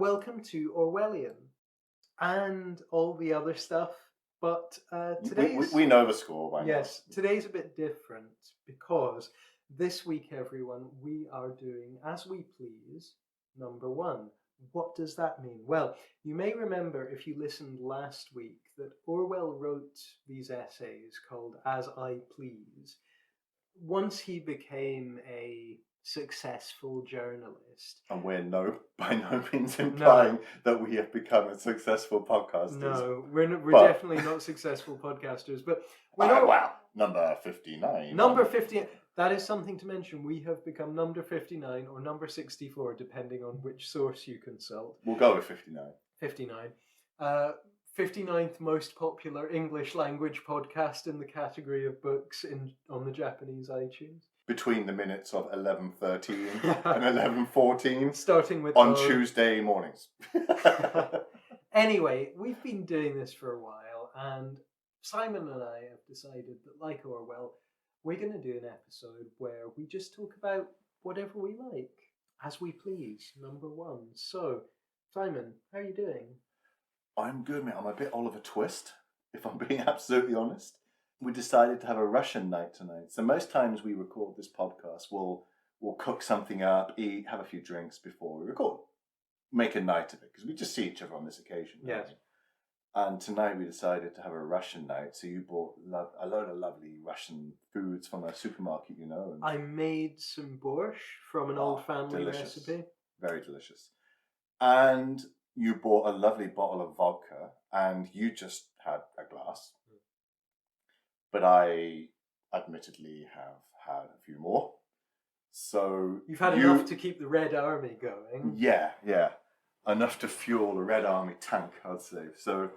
welcome to Orwellian and all the other stuff. But today's... We know the score by now. Yes, today's a bit different because this week, everyone, we are doing As We Please, number 1. What does that mean? Well, you may remember if you listened last week that Orwell wrote these essays called As I Please. Once he became a successful journalist. And we're by no means implying that we have become a successful podcasters. No, we're definitely not successful podcasters. But we're not... Wow, number 59. Number 59. That is something to mention. We have become number 59 or number 64, depending on which source you consult. We'll go with 59. 59. 59th most popular English language podcast in the category of books on the Japanese iTunes. Between the minutes of 11:13 and 11:14. Starting with... on Tuesday mornings. Anyway, we've been doing this for a while, and Simon and I have decided that, like Orwell, we're going to do an episode where we just talk about whatever we like, as we please, number 1. So, Simon, how are you doing? I'm good, mate. I'm a bit Oliver Twist, if I'm being absolutely honest. We decided to have a Russian night tonight. So most times we record this podcast, we'll cook something up, eat, have a few drinks before we record. Make a night of it, because we just see each other on this occasion. Yes. Right? And tonight we decided to have a Russian night. So you bought a load of lovely Russian foods from a supermarket, you know. And I made some borscht from an old family recipe. Very delicious. And you bought a lovely bottle of vodka, and you just had a glass. But I admittedly have had a few more. So You've had enough to keep the Red Army going. Yeah. Enough to fuel the Red Army tank, I'd say. So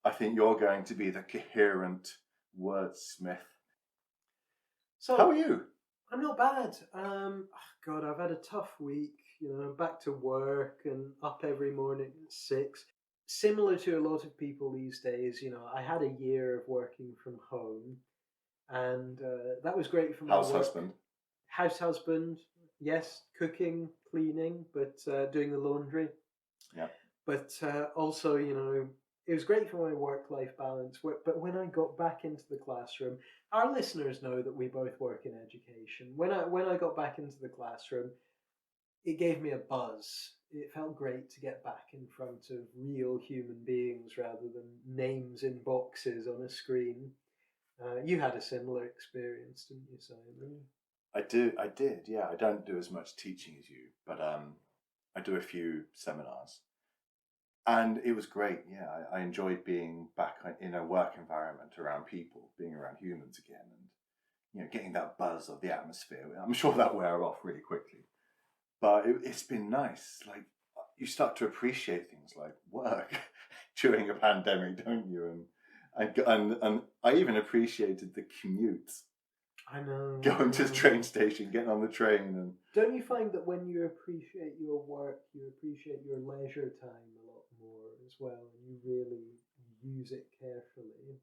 I think you're going to be the coherent wordsmith. So how are you? I'm not bad. God, I've had a tough week. Back to work and up every morning at 6. Similar to a lot of people these days, I had a year of working from home, and that was great for my work. House husband, yes, cooking, cleaning, but doing the laundry. Yeah. But also, it was great for my work-life balance. But when I got back into the classroom, our listeners know that we both work in education. When I got back into the classroom, it gave me a buzz. It felt great to get back in front of real human beings rather than names in boxes on a screen. You had a similar experience, didn't you, Simon? I did, yeah. I don't do as much teaching as you, but I do a few seminars. And it was great, yeah. I enjoyed being back in a work environment around people, being around humans again, and getting that buzz of the atmosphere. I'm sure that wear off really quickly. But it's been nice. Like, you start to appreciate things like work during a pandemic, don't you? And I even appreciated the commute. I know. Going to the train station, getting on the train, and don't you find that when you appreciate your work, you appreciate your leisure time a lot more as well, and you really use it carefully?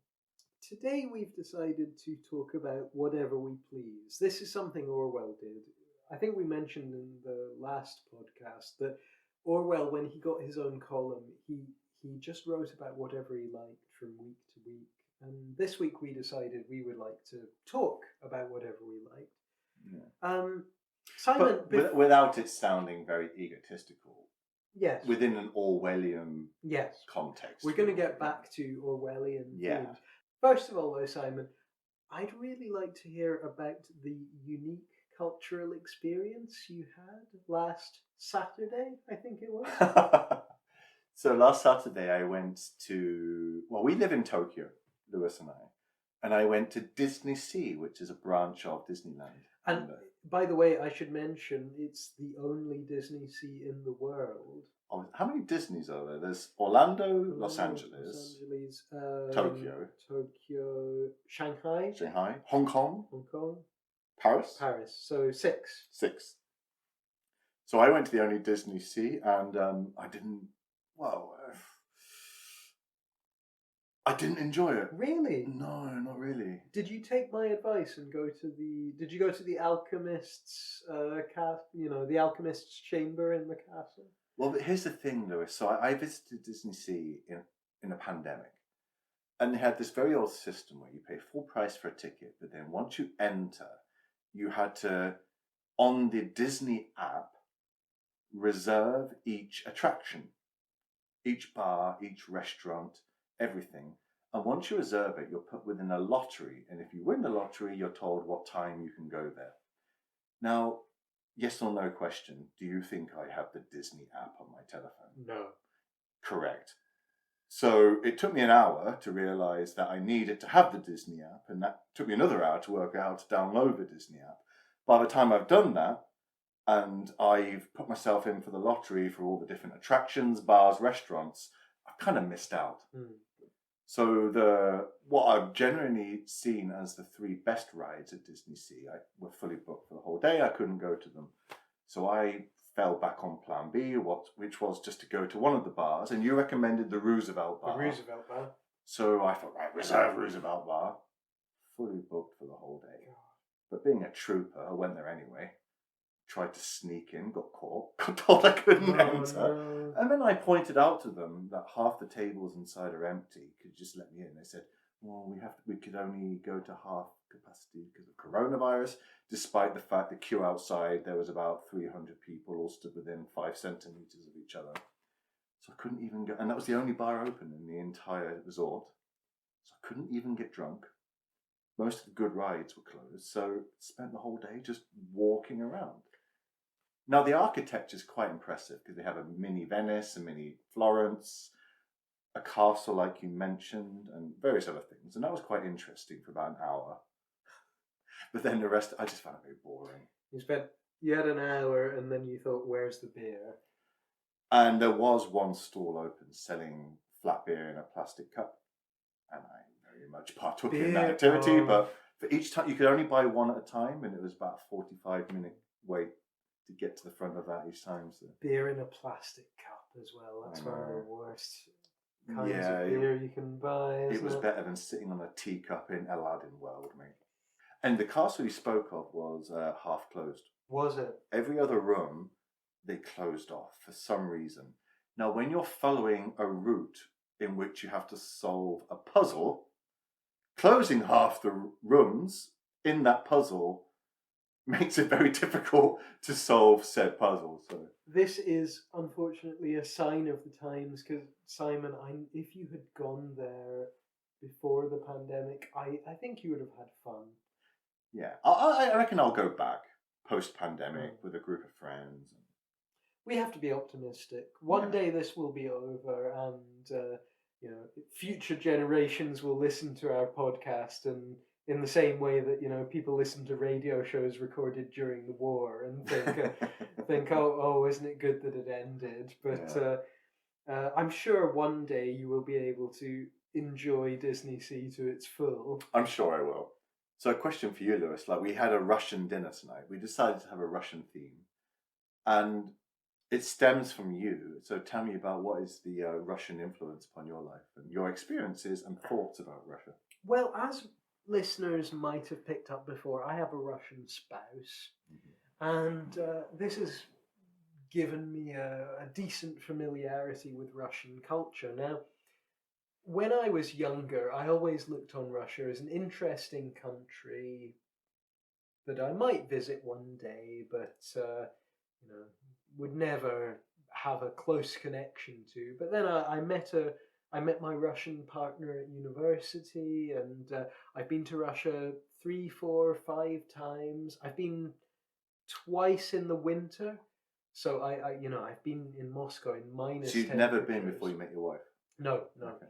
Today we've decided to talk about whatever we please. This is something Orwell did. I think we mentioned in the last podcast that Orwell, when he got his own column, he just wrote about whatever he liked from week to week. And this week we decided we would like to talk about whatever we liked. Yeah. Simon, but without it sounding very egotistical. Yes. Within an Orwellian context. We're going to get back to Orwellian themes. First of all, though, Simon, I'd really like to hear about the unique cultural experience you had last Saturday, I think it was. So last Saturday I went to, we live in Tokyo, Lewis and I went to Disney Sea, which is a branch of Disneyland. And by the way, I should mention it's the only Disney Sea in the world. Oh, how many Disneys are there? There's Orlando, Los Angeles, Tokyo, Shanghai, Hong Kong, Paris. So 6. So I went to the only Disney Sea, and I didn't enjoy it. Really? No, not really. Did you take my advice and did you go to the alchemist's the alchemist's chamber in the castle? Well, but here's the thing, Lewis. So I visited Disney Sea in a pandemic. And they had this very old system where you pay full price for a ticket, but then once you enter, you had to, on the Disney app, reserve each attraction, each bar, each restaurant, everything. And once you reserve it, you're put within a lottery. And if you win the lottery, you're told what time you can go there. Now, yes or no question, do you think I have the Disney app on my telephone? No. Correct. So it took me an hour to realise that I needed to have the Disney app, and that took me another hour to work out how to download the Disney app. By the time I've done that, and I've put myself in for the lottery for all the different attractions, bars, restaurants, I've kind of missed out. So what I've generally seen as the 3 best rides at Disney Sea were fully booked for the whole day. I couldn't go to them. So I fell back on plan B, which was just to go to one of the bars, and you recommended the Roosevelt bar. The Roosevelt bar. So I thought, right, reserve Roosevelt bar. Fully booked for the whole day. But being a trooper, I went there anyway. Tried to sneak in, got caught, got told I couldn't enter. No. And then I pointed out to them that half the tables inside are empty. Could you just let me in? They said, well, we could only go to half capacity because of coronavirus, despite the fact the queue outside, there was about 300 people all stood within 5 centimetres of each other. So I couldn't even go, and that was the only bar open in the entire resort. So I couldn't even get drunk. Most of the good rides were closed, so spent the whole day just walking around. Now, the architecture is quite impressive because they have a mini Venice, a mini Florence, a castle like you mentioned, and various other things. And that was quite interesting for about an hour. But then the rest, I just found it very boring. You had an hour and then you thought, where's the beer? And there was one stall open selling flat beer in a plastic cup. And I very much partook in that activity. But for each time, you could only buy one at a time. And it was about a 45-minute wait to get to the front of that each time. So. Beer in a plastic cup as well. That's one of the worst kinds of beer you can buy. It was better than sitting on a teacup in Aladdin World, mate. And the castle you spoke of was half closed. Was it? Every other room they closed off for some reason. Now, when you're following a route in which you have to solve a puzzle, closing half the rooms in that puzzle makes it very difficult to solve said puzzle. So this is unfortunately a sign of the times, because Simon, if you had gone there before the pandemic, I think you would have had fun. Yeah, I reckon I'll go back post-pandemic with a group of friends. We have to be optimistic. One day this will be over, and future generations will listen to our podcast, and in the same way that people listen to radio shows recorded during the war and think oh isn't it good that it ended? But I'm sure one day you will be able to enjoy Disney Sea to its full. I'm sure I will. So a question for you, Lewis. Like, we had a Russian dinner tonight. We decided to have a Russian theme, and it stems from you. So tell me about what is the Russian influence upon your life and your experiences and thoughts about Russia. Well, as listeners might have picked up before, I have a Russian spouse, and this has given me a decent familiarity with Russian culture. Now, when I was younger, I always looked on Russia as an interesting country that I might visit one day, but would never have a close connection to. But then I met my Russian partner at university, and I've been to Russia 3, 4, 5 times. I've been twice in the winter, so I've been in Moscow in minus. So you've never been before you met your wife? No. Okay.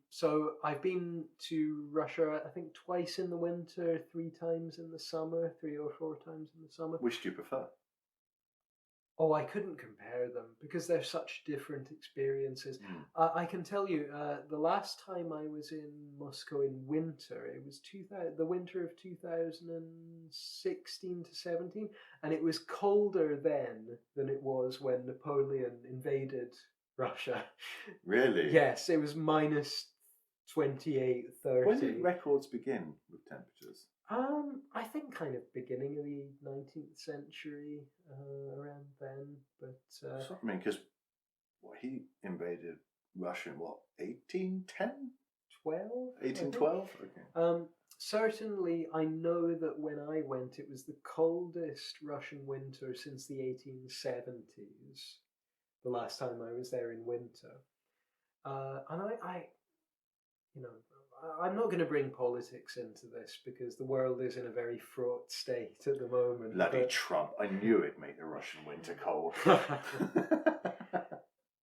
So I've been to Russia, I think, twice in the winter, 3 times in the summer, 3 or 4 times in the summer. Which do you prefer? Oh, I couldn't compare them because they're such different experiences. I can tell you, the last time I was in Moscow in winter, it was the winter of 2016 to 17, and it was colder then than it was when Napoleon invaded Russia. Really? Yes, it was minus 28, 30. When did records begin with temperatures? I think kind of beginning of the 19th century, around then. But So, I mean, because he invaded Russia in what, 1810? 12, I think. 1812? Okay. Certainly, I know that when I went, it was the coldest Russian winter since the 1870s. The last time I was there in winter, and you know, I'm not going to bring politics into this because the world is in a very fraught state at the moment. Bloody Trump! I knew it'd make the Russian winter cold.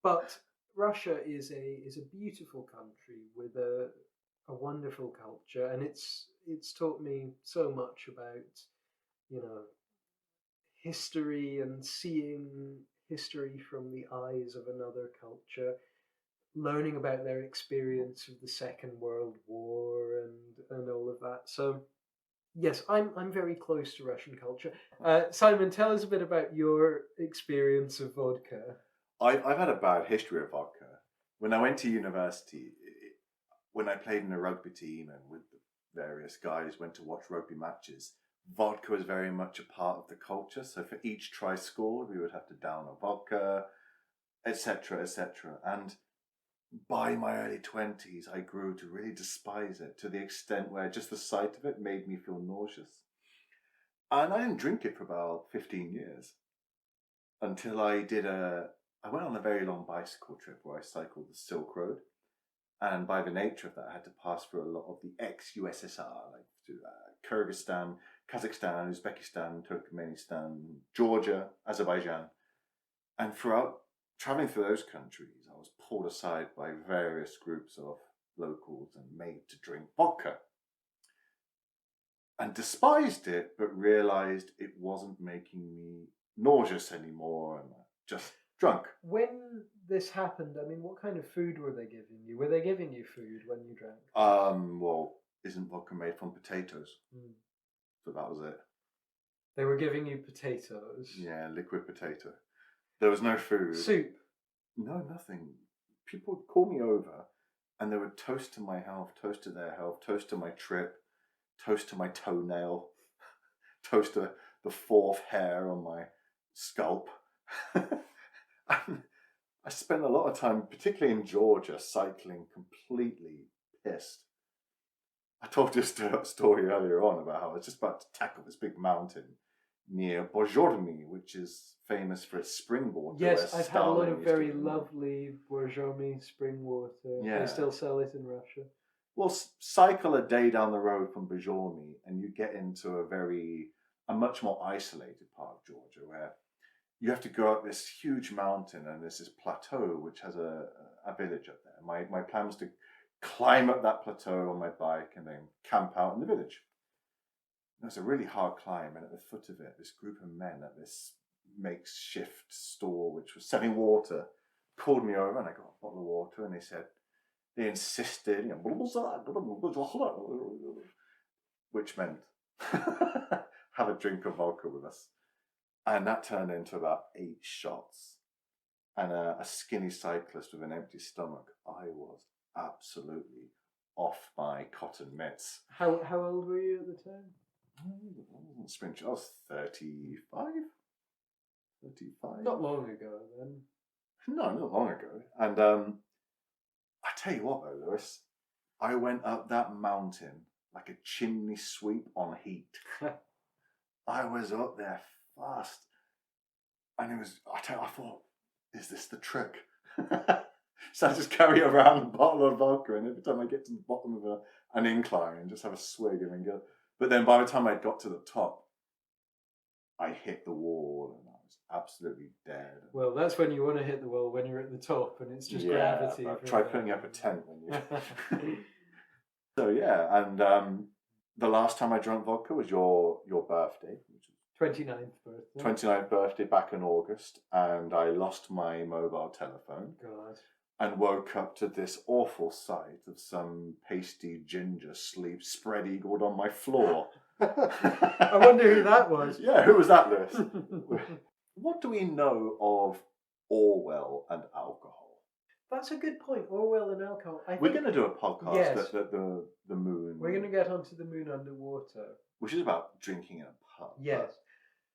But Russia is a beautiful country with a wonderful culture, and it's taught me so much about, you know, history and seeing history from the eyes of another culture, learning about their experience of the Second World War and all of that. So yes, I'm very close to Russian culture. Simon, tell us a bit about your experience of vodka. I've had a bad history of vodka. When I went to university, when I played in a rugby team and with the various guys went to watch rugby matches, vodka was very much a part of the culture. So for each try scored, we would have to down a vodka, etc., etc. And by my early 20s, I grew to really despise it to the extent where just the sight of it made me feel nauseous. And I didn't drink it for about 15 years until I went on a very long bicycle trip where I cycled the Silk Road. And by the nature of that, I had to pass through a lot of the ex-USSR, like through Kyrgyzstan, Kazakhstan, Uzbekistan, Turkmenistan, Georgia, Azerbaijan. And throughout traveling through those countries, I was pulled aside by various groups of locals and made to drink vodka. And despised it, but realized it wasn't making me nauseous anymore and just drunk. When this happened, I mean, what kind of food were they giving you? Were they giving you food when you drank? Well, isn't vodka made from potatoes? So that was it. They were giving you potatoes? Yeah, liquid potato. There was no food. Soup? No, nothing. People would call me over and they would toast to my health, toast to their health, toast to my trip, toast to my toenail, toast to the fourth hair on my scalp. I spent a lot of time, particularly in Georgia, cycling completely pissed. I told this story earlier on about how I was just about to tackle this big mountain near Bozhorny, which is famous for its spring water. Yes, I've had a lot of very lovely Bozhorny spring water. Yeah. They still sell it in Russia. Well, cycle a day down the road from Bozhorny and you get into a much more isolated part of Georgia where you have to go up this huge mountain and there's this plateau which has a village up there. My plan was to climb up that plateau on my bike and then camp out in the village. It was a really hard climb, and at the foot of it, this group of men at this makeshift store which was selling water called me over and I got a bottle of water and they insisted, which meant have a drink of vodka with us. And that turned into about 8 shots. And a skinny cyclist with an empty stomach. I was absolutely off my cotton mitts. How old were you at the time? I wasn't spring. I was 35? 35? Not long ago, then. No, not long ago. And I tell you what, though, Lewis, I went up that mountain like a chimney sweep on heat. I was up there fast. And it was, I thought, is this the trick? So I just carry around a bottle of vodka, and every time I get to the bottom of an incline, and just have a swig and then go. But then by the time I got to the top, I hit the wall and I was absolutely dead. Well, that's when you want to hit the wall, when you're at the top, and it's just gravity. Try putting up a tent when you. So yeah, and the last time I drank vodka was your birthday, which was 29th birthday. 29th birthday back in August, and I lost my mobile telephone. God. And woke up to this awful sight of some pasty ginger sleep spread eagled on my floor. I wonder who that was. Yeah, who was that, Lewis? What do we know of Orwell and alcohol? That's a good point. Orwell and alcohol. We're going to do a podcast Yes. the moon. We're going to get onto the moon underwater. which is about drinking in a pub. Yes.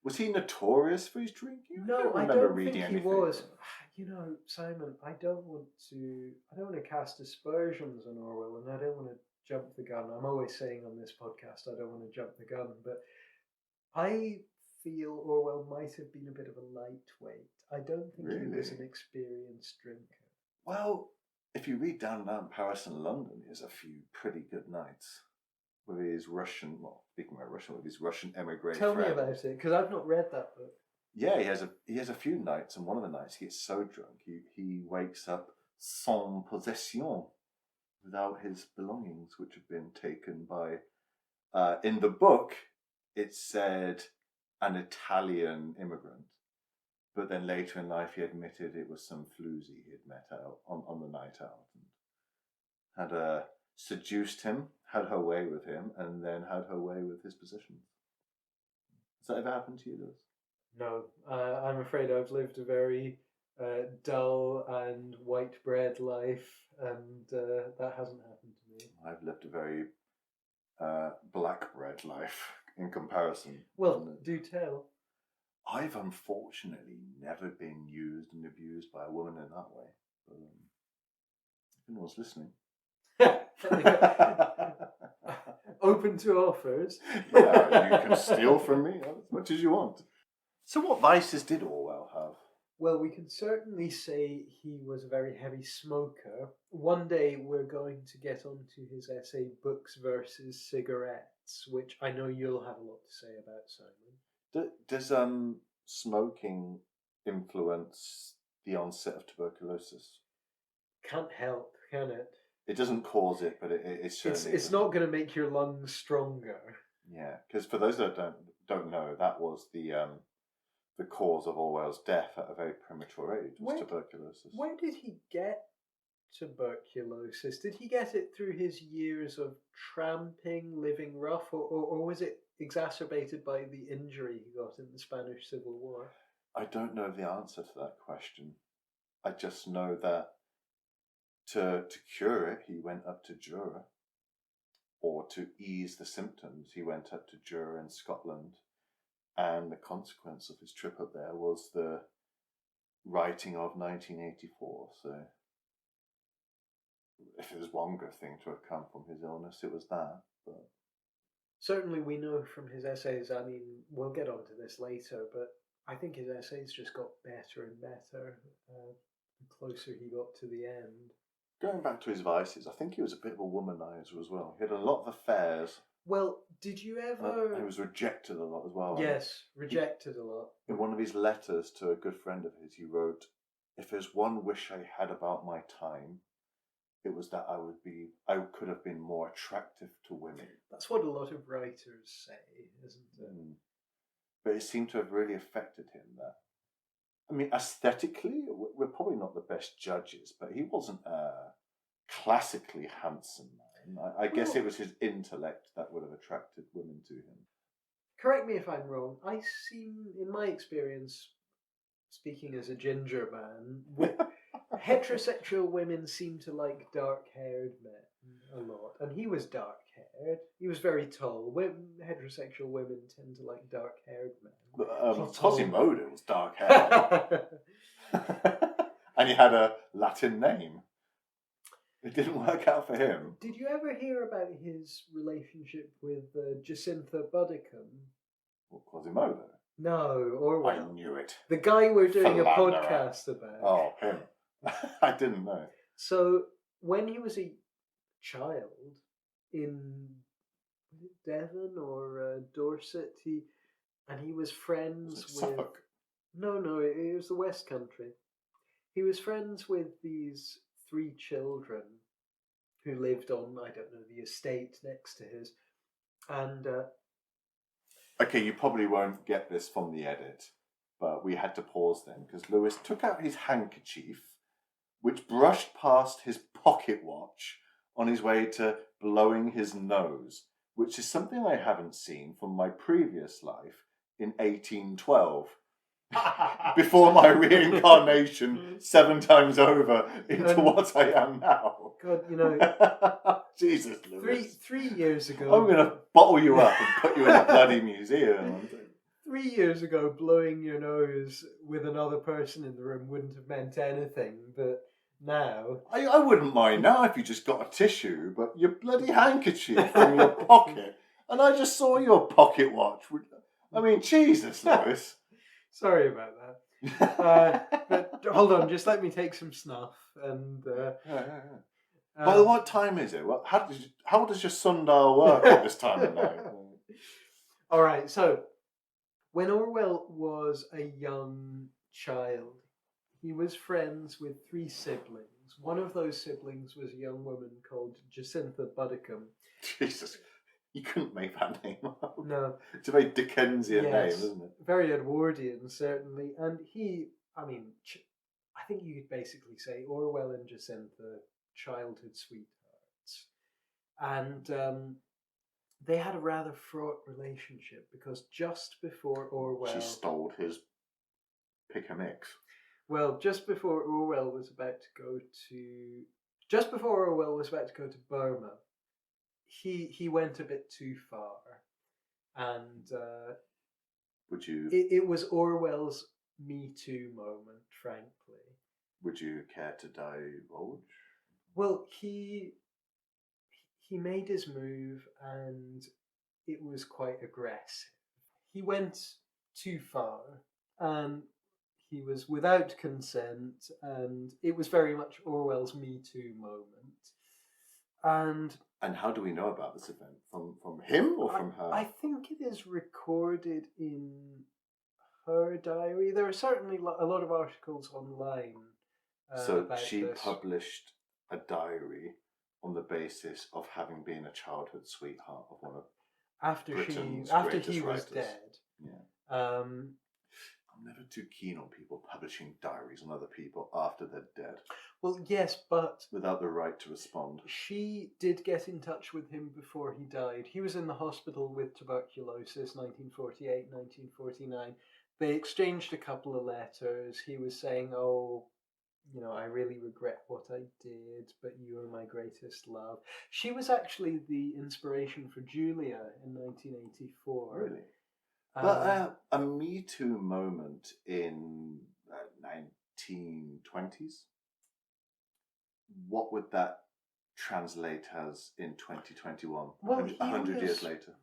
Was he notorious for his drinking? No, I remember don't reading think he anything. was. You know, Simon, I don't want to cast aspersions on Orwell, and I don't want to jump the gun. I'm always saying on this podcast I don't want to jump the gun, but I feel Orwell might have been a bit of a lightweight. I don't think he was an experienced drinker. Well, if you read Down and Out in Paris and London, he has a few pretty good nights with his Russian, speaking about Russian, with his Russian emigre Tell friend. me about it, because I've not read that book. Yeah, he has a few nights, and one of the nights he gets so drunk he wakes up sans possession, without his belongings, which have been taken by. In the book, it said an Italian immigrant, but then later in life he admitted it was some floozy he had met out on the night out, and had seduced him, had her way with him, and then had her way with his possessions. Has that ever happened to you, Lewis? No, I'm afraid I've lived a very dull and white bread life, and that hasn't happened to me. I've lived a very black bread life in comparison. Well, do tell. I've unfortunately never been used and abused by a woman in that way. But, if anyone's listening. Open to offers. Yeah, you can steal from me as much as you want. So what vices did Orwell have? Well, we can certainly say he was a very heavy smoker. One day we're going to get onto his essay Books versus Cigarettes, which I know you'll have a lot to say about, Simon. Does smoking influence the onset of tuberculosis? Can't help, can it? It doesn't cause it, but it certainly. It's not going to make your lungs stronger. Yeah, because for those that don't know, that was the cause of Orwell's death at a very premature age, was tuberculosis. Where did he get tuberculosis? Did he get it through his years of tramping, living rough, or was it exacerbated by the injury he got in the Spanish Civil War? I don't know the answer to that question. I just know that to cure it, he went up to Jura, or to ease the symptoms, he went up to Jura in Scotland. And the consequence of his trip up there was the writing of 1984. So, if there's one good thing to have come from his illness, it was that. But certainly, we know from his essays. I mean, we'll get onto this later, but I think his essays just got better and better the closer he got to the end. Going back to his vices, I think he was a bit of a womanizer as well. He had a lot of affairs. Well, did you ever... he was rejected a lot as well. Yes, rejected a lot. In one of his letters to a good friend of his, he wrote, "If there's one wish I had about my time, it was that I could have been more attractive to women." That's what a lot of writers say, isn't it? But it seemed to have really affected him. That, I mean, aesthetically, we're probably not the best judges, but he wasn't a classically handsome man. I guess it was his intellect that would have attracted women to him. Correct me if I'm wrong. I seem, in my experience, speaking as a ginger man, heterosexual women seem to like dark-haired men a lot. And he was dark-haired. He was very tall. Heterosexual women tend to like dark-haired men. Quasimodo was dark-haired. And he had a Latin name. It didn't work out for him. Did you ever hear about his relationship with Jacinta Buddicombe? Well, Quasimodo? No, Orwell. I knew it. The guy we're doing a Philanderer. podcast about. Oh, him. I didn't know. So, when he was a child in Devon or Dorset, he was friends with... Suffolk? No, it was the West Country. He was friends with these 3 children who lived on, I don't know, the estate next to his. And okay, you probably won't get this from the edit, but we had to pause then because Lewis took out his handkerchief, which brushed past his pocket watch on his way to blowing his nose, which is something I haven't seen from my previous life in 1812. before my reincarnation 7 times over into what I am now. God, you know, Jesus, Lewis. 3 years ago, I'm going to bottle you up and put you in a bloody museum. 3 years ago, blowing your nose with another person in the room wouldn't have meant anything, but now... I wouldn't mind now if you just got a tissue, but your bloody handkerchief from your pocket, and I just saw your pocket watch. I mean, Jesus, Lewis. Sorry about that. But hold on, just let me take some snuff. And But what time is it? How does your sundial work at this time of night? All right, so when Orwell was a young child, he was friends with 3 siblings. One of those siblings was a young woman called Jacintha Buddicombe. Jesus, you couldn't make that name up. No. It's a very Dickensian name, isn't it? Very Edwardian, certainly. And I think you could basically say Orwell and Jacintha, childhood sweethearts. And they had a rather fraught relationship because just before Orwell... She stole his pick-a-mix. Well, just before Orwell was about to go to Burma, he went a bit too far, and would you? It was Orwell's Me Too moment, frankly. Would you care to divulge? Well, he made his move, and it was quite aggressive. He went too far, and he was without consent, and it was very much Orwell's Me Too moment. And how do we know about this event? From him or from her? I think it is recorded in her diary. There are certainly a lot of articles online. So she published a diary on the basis of having been a childhood sweetheart of one of Britain's greatest he was writers. dead. Yeah. I'm never too keen on people publishing diaries on other people after they're dead. Well, yes, but... without the right to respond. She did get in touch with him before he died. He was in the hospital with tuberculosis, 1948, 1949. They exchanged a couple of letters. He was saying, I really regret what I did, but you are my greatest love. She was actually the inspiration for Julia in 1984. Really? But a Me Too moment in 1920s, what would that translate as in 2021, 100 years later?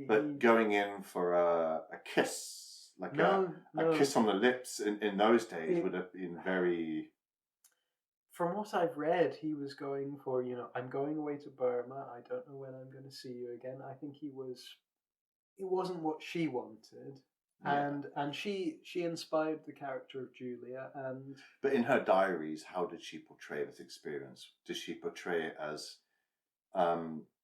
But going in for a kiss, a kiss on the lips in those days would have been very... From what I've read, he was going for, I'm going away to Burma, I don't know when I'm going to see you again. I think it wasn't what she wanted. Yeah. And she inspired the character of Julia. But in her diaries, how did she portray this experience? Did she portray it as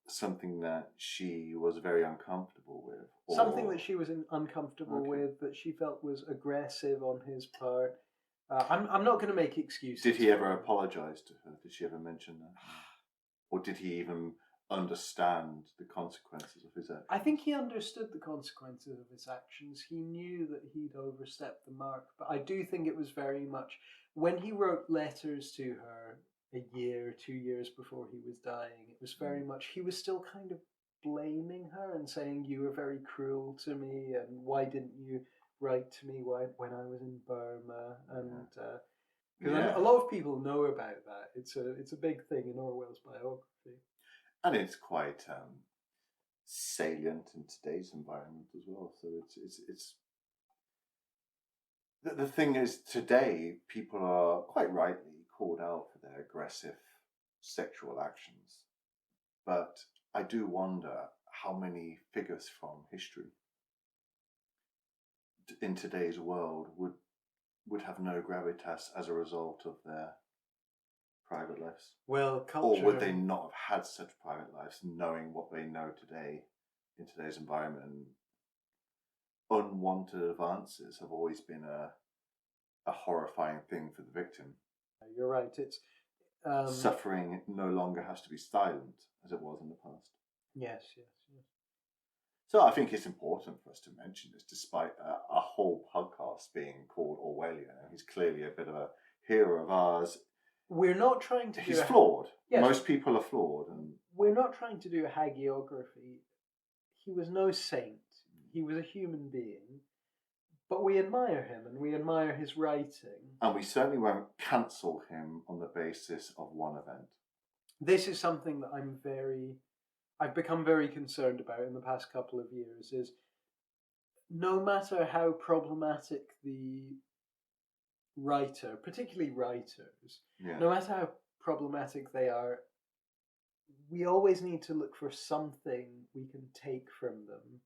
something that she was very uncomfortable with? Or... something that she was uncomfortable with, that she felt was aggressive on his part. I'm not going to make excuses. Did he ever apologise to her? Did she ever mention that? Or did he even understand the consequences of his actions? I think he understood the consequences of his actions. He knew that he'd overstepped the mark, but I do think it was very much when he wrote letters to her a year, 2 years before he was dying, it was very much, he was still kind of blaming her and saying, you were very cruel to me, and why didn't you write to me when I was in Burma? And a lot of people know about that. It's a big thing in Orwell's biography. And it's quite salient in today's environment as well. So it's the thing is, today people are quite rightly called out for their aggressive sexual actions. But I do wonder how many figures from history in today's world would have no gravitas as a result of their private lives. Well, culture... or would they not have had such private lives, knowing what they know today in today's environment? And unwanted advances have always been a horrifying thing for the victim. You're right. It's suffering no longer has to be silent as it was in the past. Yes. So I think it's important for us to mention this, despite a whole podcast being called Orwellian. And he's clearly a bit of a hero of ours. We're not trying to He's flawed. Yes. Most people are flawed. And we're not trying to do a hagiography. He was no saint. He was a human being. But we admire him and we admire his writing. And we certainly won't cancel him on the basis of one event. This is something that I've become very concerned about in the past couple of years, is no matter how problematic the writer, particularly writers, no matter how problematic they are, we always need to look for something we can take from them,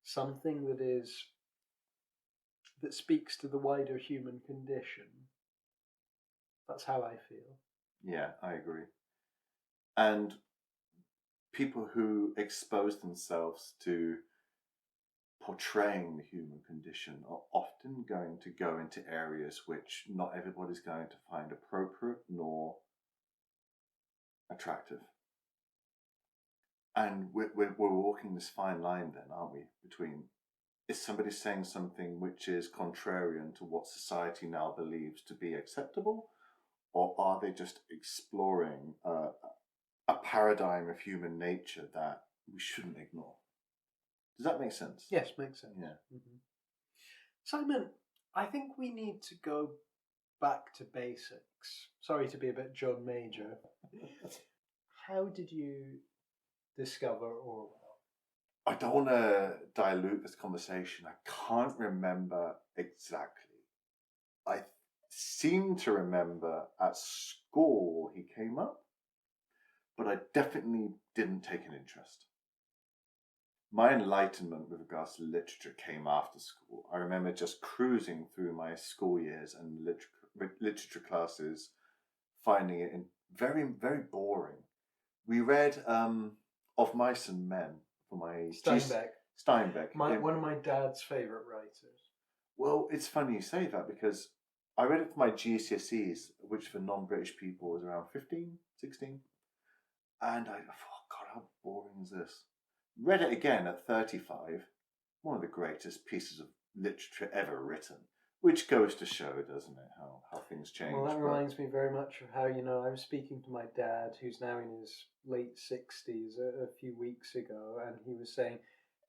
something that speaks to the wider human condition. That's how I feel. Yeah, I agree. And people who expose themselves to portraying the human condition are often going to go into areas which not everybody's going to find appropriate nor attractive. And we're walking this fine line then, aren't we, between, is somebody saying something which is contrarian to what society now believes to be acceptable, or are they just exploring a paradigm of human nature that we shouldn't ignore? Does that make sense? Yes, makes sense. Yeah. Mm-hmm. Simon, I think we need to go back to basics. Sorry to be a bit John Major. How did you discover Orwell? I don't want to dilute this conversation. I can't remember exactly. I seem to remember at school he came up, but I definitely didn't take an interest. My enlightenment with regards to literature came after school. I remember just cruising through my school years and literature classes, finding it very, very boring. We read Of Mice and Men for my Steinbeck. One of my dad's favourite writers. Well, it's funny you say that, because I read it for my GCSEs, which for non-British people was around 15, 16. And I thought, oh God, how boring is this? Read it again at 35. One of the greatest pieces of literature ever written. Which goes to show, doesn't it, how things change. Well, that reminds me very much of how, I was speaking to my dad, who's now in his late 60s, a few weeks ago, and he was saying,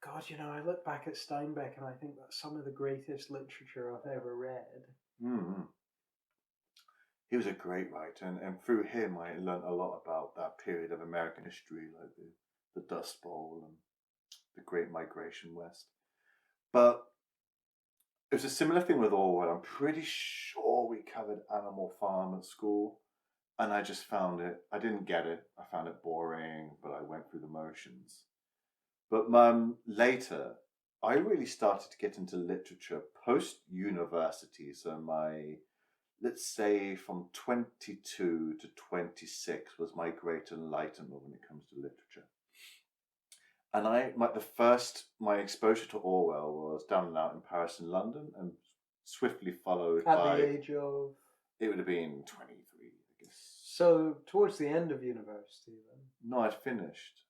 God, I look back at Steinbeck and I think that's some of the greatest literature I've ever read. Mm-hmm. He was a great writer, and through him I learned a lot about that period of American history, like the Dust Bowl and the Great Migration West. But it was a similar thing with Orwell. I'm pretty sure we covered Animal Farm at school, and I just found it, I didn't get it. I found it boring, but I went through the motions. But later, I really started to get into literature post-university. So let's say from 22 to 26 was my great enlightenment when it comes to literature. And my exposure to Orwell was down and out in Paris and London, and swiftly followed by... At the age of? It would have been 23, I guess. So towards the end of university then? No, I'd finished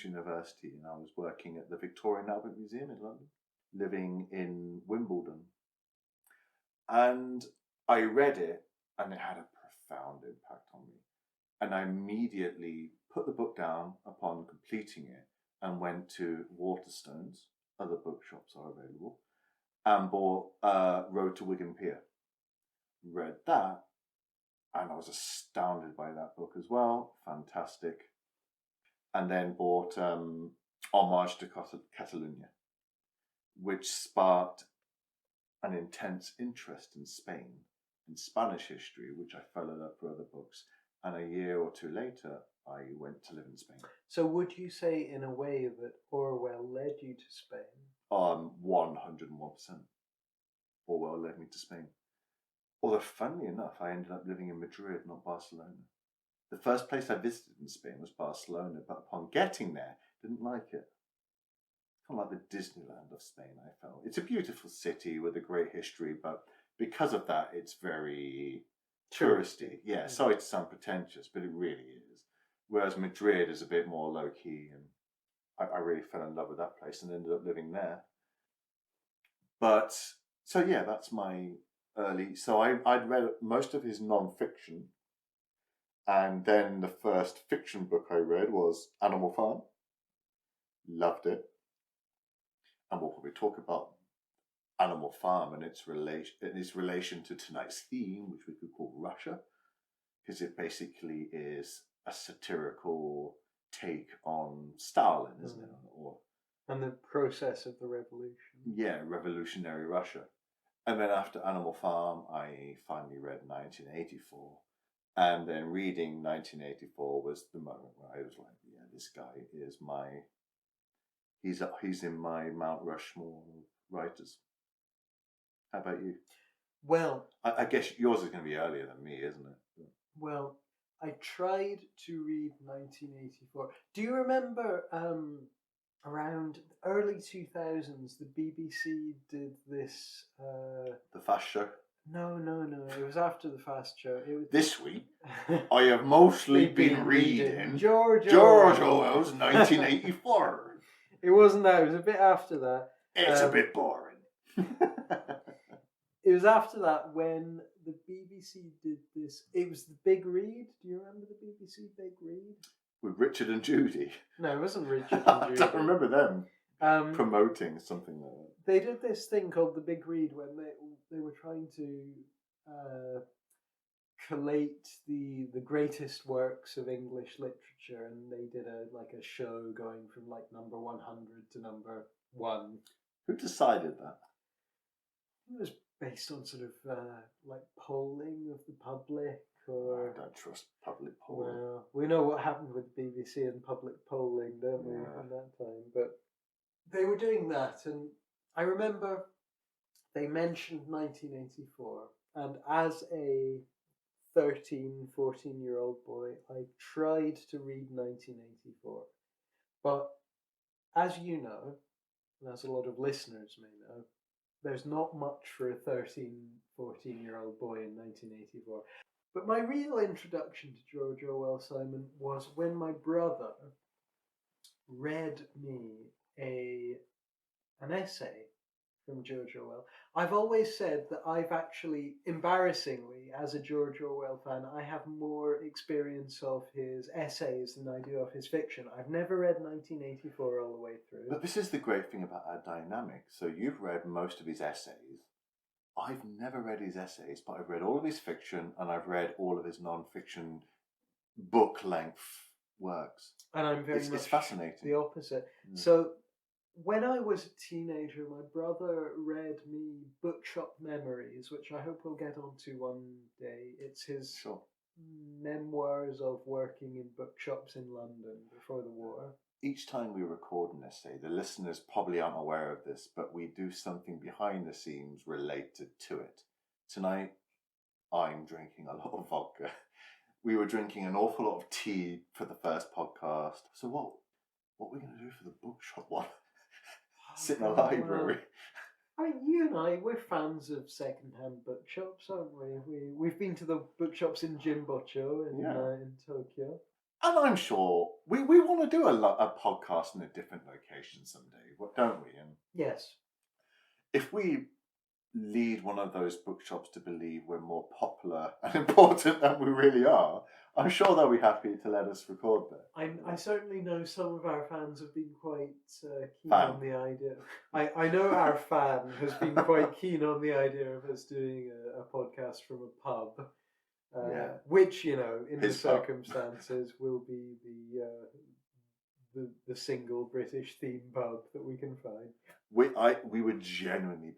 university and I was working at the Victorian Albert Museum in London, living in Wimbledon. And I read it and it had a profound impact on me. And I immediately put the book down upon completing it and went to Waterstones, other bookshops are available, and bought Road to Wigan Pier. Read that, and I was astounded by that book as well. Fantastic. And then bought Homage to Catalonia, which sparked an intense interest in Spain and Spanish history, which I followed up for other books. And a year or two later, I went to live in Spain. So would you say, in a way, that Orwell led you to Spain? 101%. Orwell led me to Spain. Although, funnily enough, I ended up living in Madrid, not Barcelona. The first place I visited in Spain was Barcelona, but upon getting there, didn't like it. It's kind of like the Disneyland of Spain, I felt. It's a beautiful city with a great history, but because of that, it's very touristy. Yeah, sorry to sound pretentious, but it really is. Whereas Madrid is a bit more low-key, and I really fell in love with that place and ended up living there. But so yeah, that's my early. So I'd read most of his non-fiction, and then the first fiction book I read was Animal Farm. Loved it, and we'll probably talk about Animal Farm and its relation to tonight's theme, which we could call Russia, because it basically is a satirical take on Stalin, isn't it? And the process of the revolution. Yeah, revolutionary Russia. And then after Animal Farm, I finally read 1984. And then reading 1984 was the moment where I was like, yeah, this guy is he's in my Mount Rushmore of writers. How about you? Well, I guess yours is going to be earlier than me, isn't it? Well, I tried to read 1984. Do you remember around early 2000s, the BBC did this... The Fast Show? No. It was after the Fast Show. It was... This week, I have mostly been reading George Orwell's 1984. It wasn't that. It was a bit after that. It's a bit boring. It was after that when the BBC did this. It was the Big Read. Do you remember the BBC Big Read? With Richard and Judy. No, it wasn't Richard and I Judy. don't remember them promoting something like that. They did this thing called the Big Read when they were trying to collate the greatest works of English literature, and they did a show going from like number 100 to number 1. Who decided that? It was based on sort of like polling of the public, or I don't trust public polling. Well, we know what happened with BBC and public polling, don't we, in that time? But they were doing that, and I remember they mentioned 1984, and as a 13, 14-year-old boy, I tried to read 1984. But as you know, and as a lot of listeners may know, there's not much for a 13, 14-year-old boy in 1984. But my real introduction to George Orwell, Simon, was when my brother read me an essay from George Orwell. I've always said that I've actually, embarrassingly, as a George Orwell fan, I have more experience of his essays than I do of his fiction. I've never read 1984 all the way through. But this is the great thing about our dynamic. So you've read most of his essays. I've never read his essays, but I've read all of his fiction, and I've read all of his non-fiction book-length works. And I'm very much it's fascinating. The opposite. So when I was a teenager, my brother read me Bookshop Memories, which I hope we'll get onto one day. It's his memoirs of working in bookshops in London before the war. Each time we record an essay, the listeners probably aren't aware of this, but we do something behind the scenes related to it. Tonight, I'm drinking a lot of vodka. We were drinking an awful lot of tea for the first podcast. So what are we going to do for the bookshop one? Sit in a library. I mean, you and I, we're fans of second-hand bookshops, aren't we? We've been to the bookshops in Jimbocho in Tokyo. And I'm sure we want to do a podcast in a different location someday, don't we? And yes. If we lead one of those bookshops to believe we're more popular and important than we really are, I'm sure they'll be happy to let us record there. I certainly know some of our fans have been quite keen on the idea. I know our fan has been quite keen on the idea of us doing a podcast from a pub. Which, in the circumstances, will be the single British theme pub that we can find. We would genuinely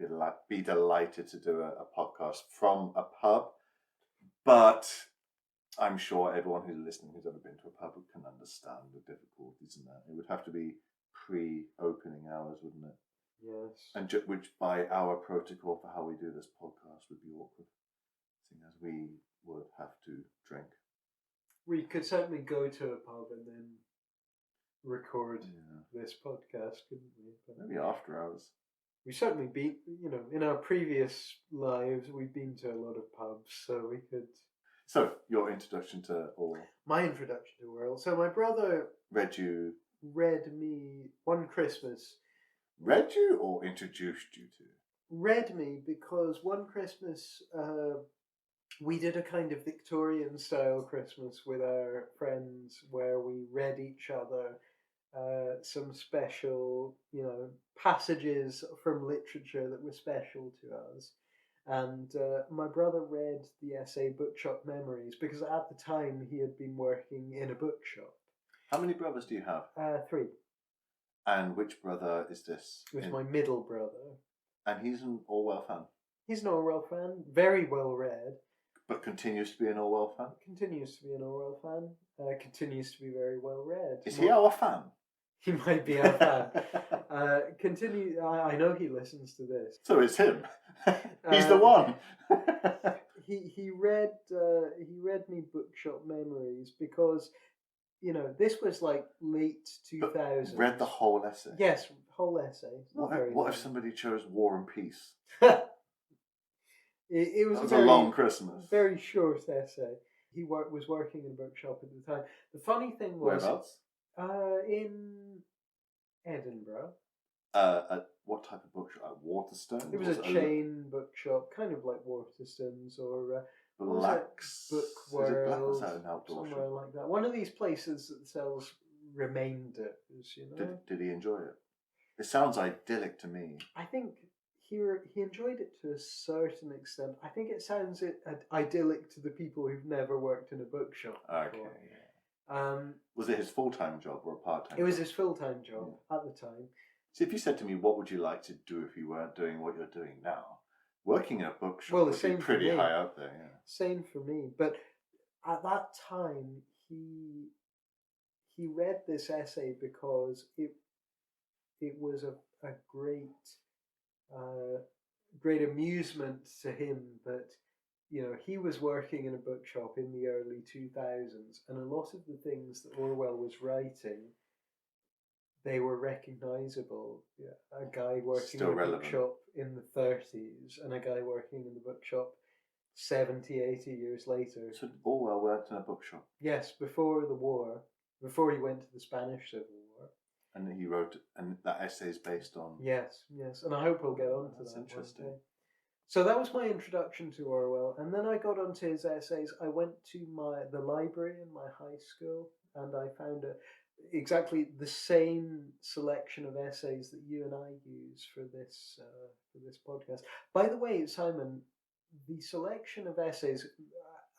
be delighted to do a podcast from a pub, but I'm sure everyone who's listening who's ever been to a pub can understand the difficulties in that. It would have to be pre-opening hours, wouldn't it? Yes. And which by our protocol for how we do this podcast would be awkward, seeing as we would have to drink. We could certainly go to a pub and then record this podcast, couldn't we? But maybe after hours. We've certainly been, in our previous lives, we've been to a lot of pubs, so we could... So, your introduction to Orwell. My introduction to Orwell. So my brother... Read you read me one Christmas. Read you or introduced you to? Read me because one Christmas we did a kind of Victorian style Christmas with our friends where we read each other some special, passages from literature that were special to us. And my brother read the essay Bookshop Memories because at the time he had been working in a bookshop. How many brothers do you have? 3. And which brother is this? It was my middle brother. And he's an Orwell fan? He's an Orwell fan, very well read. But continues to be an Orwell fan? Continues to be an Orwell fan. Continues to be very well read. Is he our fan? He might be our fan. I know he listens to this. So it's him. He's the one. he read me Bookshop Memories because this was like late 2000s. Read the whole essay. Yes, whole essay. What if somebody chose War and Peace? It was a long Christmas. Very short essay. He was working in a bookshop at the time. The funny thing was, whereabouts? In Edinburgh. What type of bookshop? At Waterstones? It was a chain bookshop, kind of like Waterstones or Black's Book World, was that an outdoor somewhere shop? like that. One of these places that sells remainders, Did he enjoy it? It sounds idyllic to me. I think he enjoyed it to a certain extent. I think it sounds idyllic to the people who've never worked in a bookshop before. Okay, yeah. Was it his full-time job or a part-time It was job? his full-time job at the time. See, if you said to me, what would you like to do if you weren't doing what you're doing now? Working in a bookshop would be pretty high up there, yeah. Same for me. But at that time, he read this essay because it was a great amusement to him that he was working in a bookshop in the early 2000s, and a lot of the things that Orwell was writing, they were recognizable. A guy working Still in a relevant. bookshop in the 30s and a guy working in the bookshop 70, 80 years later. So Orwell worked in a bookshop? Yes, before the war, before he went to the Spanish Civil War. And he wrote, and that essay is based on... Yes, and I hope we'll get on to That's that interesting. one day. So that was my introduction to Orwell, and then I got onto his essays. I went to the library in my high school, and I found exactly the same selection of essays that you and I use for this podcast. By the way, Simon, the selection of essays,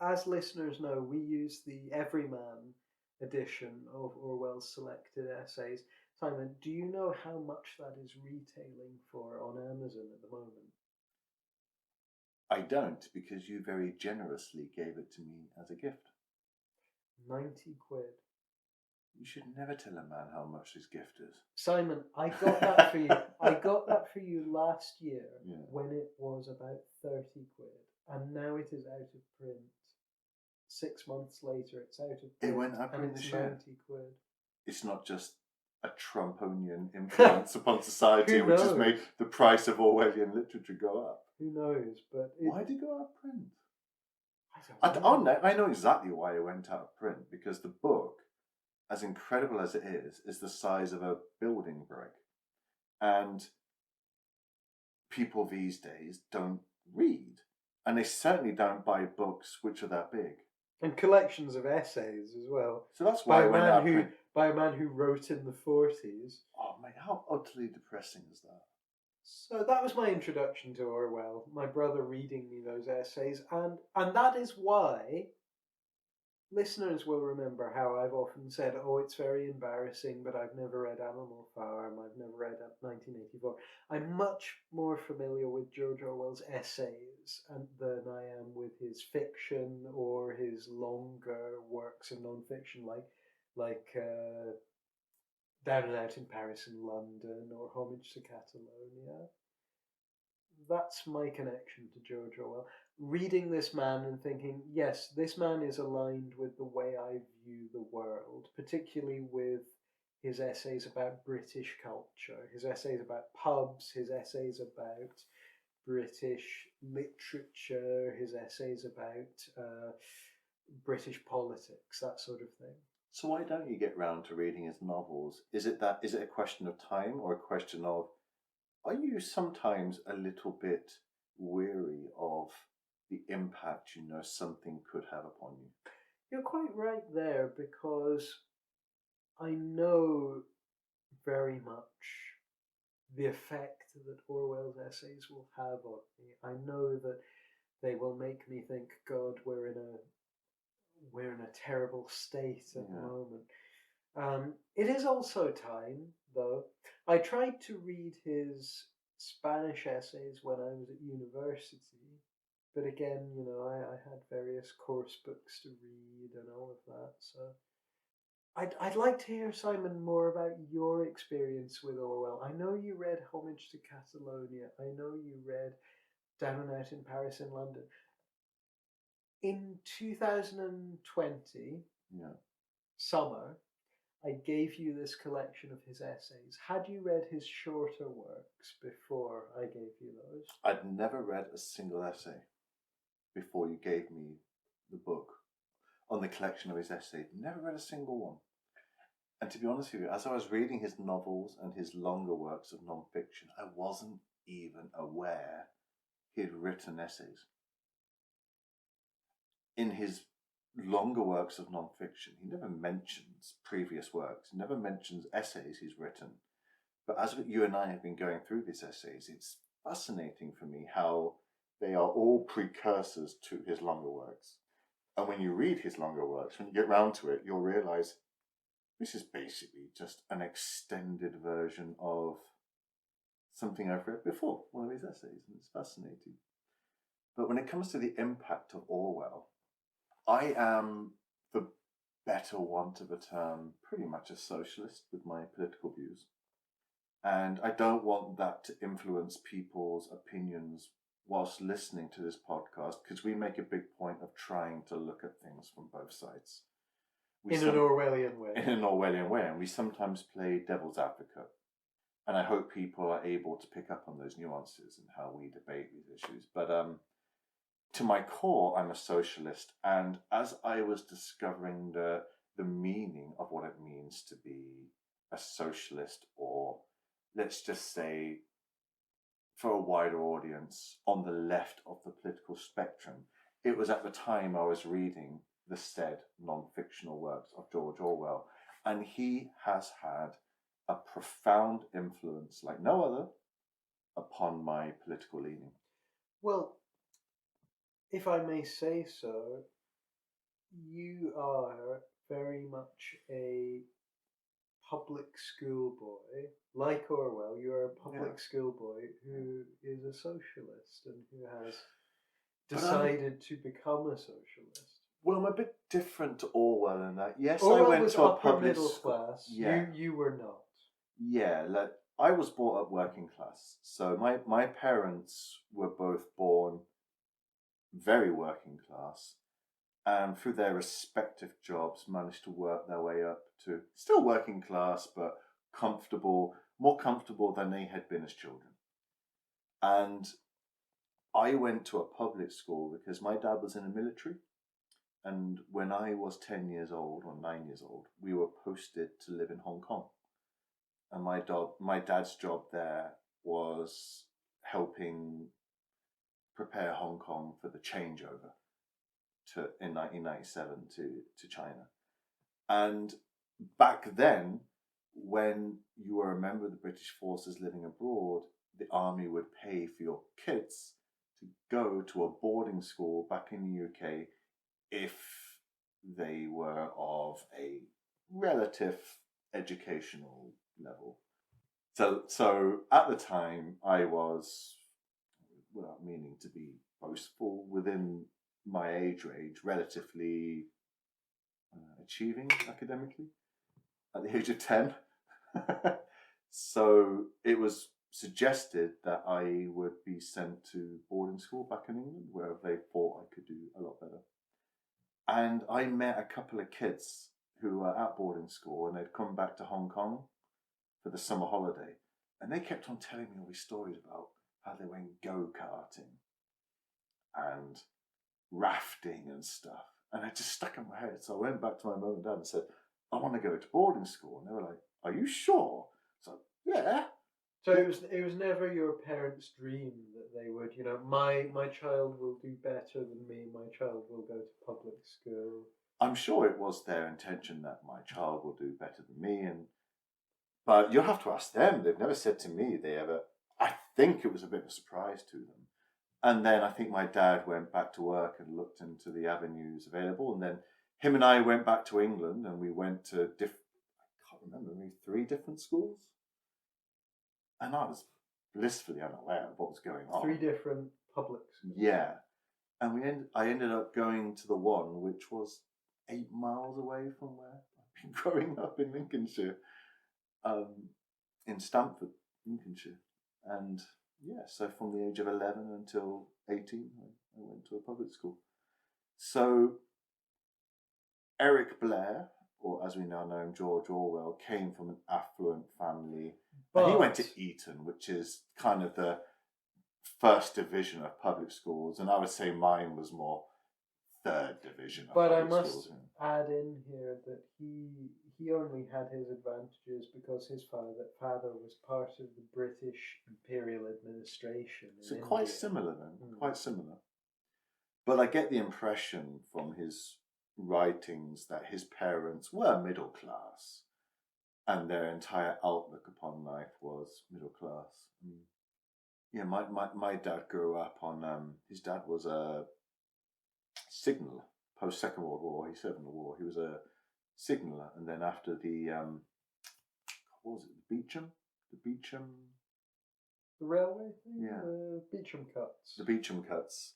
as listeners know, we use the Everyman edition of Orwell's selected essays. Simon, do you know how much that is retailing for on Amazon at the moment? I don't, because you very generously gave it to me as a gift. 90 quid. You should never tell a man how much his gift is. Simon, I got that for you. I got that for you last year when it was about 30 quid. And now it is out of print. 6 months later, it's out of print. It went up and in the it's share. 90 quid. It's not just a Trumponian influence upon society which has made the price of Orwellian literature go up. Who knows? But why did it go out of print? I know exactly why it went out of print, because the book, as incredible as it is the size of a building brick. And people these days don't read. And they certainly don't buy books which are that big. And collections of essays as well. So that's why it went out of print. By a man who wrote in the 40s. Oh, mate, how utterly depressing is that? So that was my introduction to Orwell, my brother reading me those essays, and that is why listeners will remember how I've often said, oh, it's very embarrassing, but I've never read Animal Farm, I've never read 1984. I'm much more familiar with George Orwell's essays than I am with his fiction or his longer works of non-fiction like Down and Out in Paris and London or Homage to Catalonia. That's my connection to George Orwell. Reading this man and thinking, yes, this man is aligned with the way I view the world, particularly with his essays about British culture, his essays about pubs, his essays about British literature, his essays about British politics, that sort of thing. So why don't you get round to reading his novels? Is it a question of time, or a question of, are you sometimes a little bit weary of the impact something could have upon you? You're quite right there, because I know very much the effect that Orwell's essays will have on me. I know that they will make me think, God, we're in a terrible state at the moment. It is also time, though. I tried to read his Spanish essays when I was at university, but again, I had various course books to read and all of that. So I'd like to hear, Simon, more about your experience with Orwell. I know you read Homage to Catalonia. I know you read Down and Out in Paris and London. In 2020, summer, I gave you this collection of his essays. Had you read his shorter works before I gave you those? I'd never read a single essay before you gave me the book on the collection of his essays. Never read a single one. And to be honest with you, as I was reading his novels and his longer works of non-fiction, I wasn't even aware he'd written essays. In his longer works of non-fiction, he never mentions previous works, he never mentions essays he's written. But as you and I have been going through these essays, it's fascinating for me how they are all precursors to his longer works. And when you read his longer works, when you get round to it, you'll realise this is basically just an extended version of something I've read before, one of his essays, and it's fascinating. But when it comes to the impact of Orwell, I am, for better want of a term, pretty much a socialist with my political views. And I don't want that to influence people's opinions whilst listening to this podcast, because we make a big point of trying to look at things from both sides. In an Orwellian way. In an Orwellian way, and we sometimes play devil's advocate. And I hope people are able to pick up on those nuances and how we debate these issues. But to my core, I'm a socialist. And as I was discovering the meaning of what it means to be a socialist, or let's just say, for a wider audience, on the left of the political spectrum, it was at the time I was reading the said non-fictional works of George Orwell. And he has had a profound influence, like no other, upon my political leaning. Well, if I may say so, you are very much a public school boy. Like Orwell, you're a public school boy who is a socialist and who has decided to become a socialist. Well, I'm a bit different to Orwell in that. Yes, Orwell I went was to a upper public middle school. class. Yeah. You were not. Yeah, like I was brought up working class. So my parents were both born very working class, and through their respective jobs managed to work their way up to still working class, but comfortable, more comfortable than they had been as children. And I went to a public school because my dad was in the military. And when I was 10 years old or 9 years old, we were posted to live in Hong Kong. And my dad's job there was helping prepare Hong Kong for the changeover in 1997 to China. And back then, when you were a member of the British forces living abroad, the army would pay for your kids to go to a boarding school back in the UK if they were of a relative educational level. So at the time, I was, without meaning to be boastful, within my age range, relatively achieving academically at the age of 10. So it was suggested that I would be sent to boarding school back in England, where they thought I could do a lot better. And I met a couple of kids who were at boarding school, and they'd come back to Hong Kong for the summer holiday. And they kept on telling me all these stories about how they went go-karting and rafting and stuff. And it just stuck in my head. So I went back to my mum and dad and said, I want to go to boarding school. And they were like, are you sure? So, yeah. So it was never your parents' dream that they would, my child will do better than me, my child will go to public school. I'm sure it was their intention that my child will do better than me, but you'll have to ask them. They've never said to me they ever. I think it was a bit of a surprise to them. And then I think my dad went back to work and looked into the avenues available, and then him and I went back to England, and we went to I can't remember, maybe 3 different schools. And I was blissfully unaware of what was going on. 3 different public schools. Yeah. And I ended up going to the one which was 8 miles away from where I've been growing up in Lincolnshire, in Stamford, Lincolnshire. And yeah, so from the age of 11 until 18, I went to a public school. So Eric Blair, or as we now know him, George Orwell, came from an affluent family. And he went to Eton, which is kind of the first division of public schools. And I would say mine was more 3rd division of public schools. But I must add in here that he only had his advantages because his father was part of the British Imperial Administration. So quite similar then, quite similar. But I get the impression from his writings that his parents were middle class and their entire outlook upon life was middle class. Yeah, my dad grew up on, his dad was a signaller, post-Second World War. He served in the war. He was a signaller, and then after the, what was it, the railway thing? Yeah. The Beecham Cuts,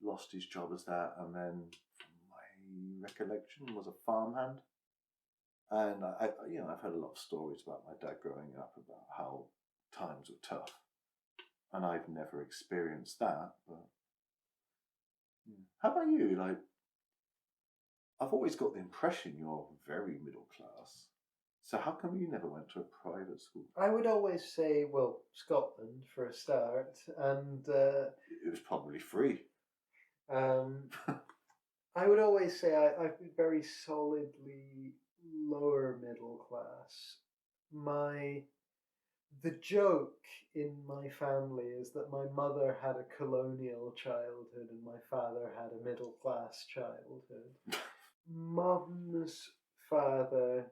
lost his job as that, and then, from my recollection, was a farmhand. And I've heard a lot of stories about my dad growing up about how times were tough, and I've never experienced that. But how about you? Like, I've always got the impression you're very middle class. So how come you never went to a private school? I would always say, well, Scotland for a start, and it was probably free. I would always say I've been very solidly lower middle class. The joke in my family is that my mother had a colonial childhood and my father had a middle class childhood. Mum's father,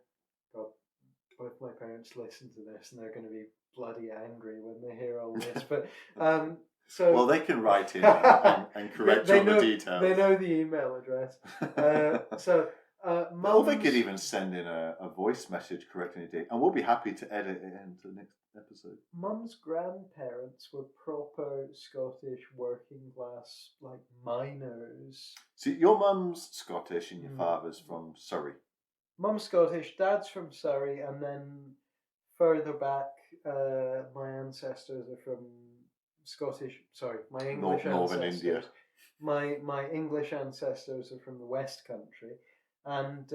God, both my parents listen to this and they're going to be bloody angry when they hear all this. But so well, they can write in and correct all the details. They know the email address. Or they could even send in a voice message correcting the date, and we'll be happy to edit it into the next episode. Mum's grandparents were proper Scottish working class, like miners. See, your mum's Scottish and your father's from Surrey. Mum's Scottish, dad's from Surrey, and then further back, my ancestors are from my English Northern ancestors. India. My English ancestors are from the West Country. And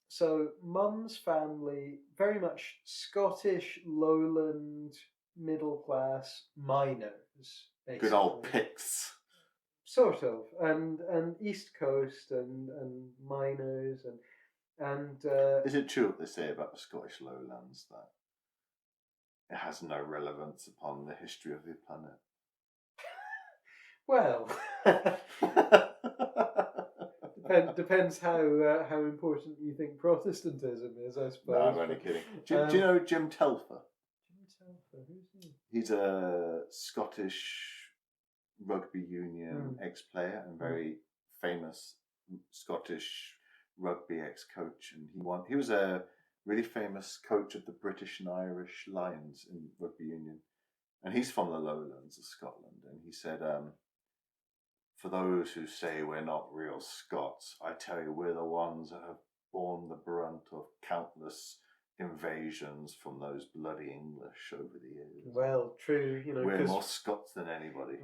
so Mum's family, very much Scottish, lowland, middle class miners, basically. Good old Picts. Sort of. And East Coast and miners and is it true what they say about the Scottish lowlands, that it has no relevance upon the history of the planet? Well, depends how important you think Protestantism is, I suppose. No, I'm only kidding. Do you know Jim Telfer? Jim Telfer, who's he? He's a Scottish rugby union ex-player and very famous Scottish rugby ex-coach, and he was a really famous coach of the British and Irish Lions in rugby union, and he's from the lowlands of Scotland, and he said, for those who say we're not real Scots, I tell you, we're the ones that have borne the brunt of countless invasions from those bloody English over the years. Well, true, we're more Scots than anybody.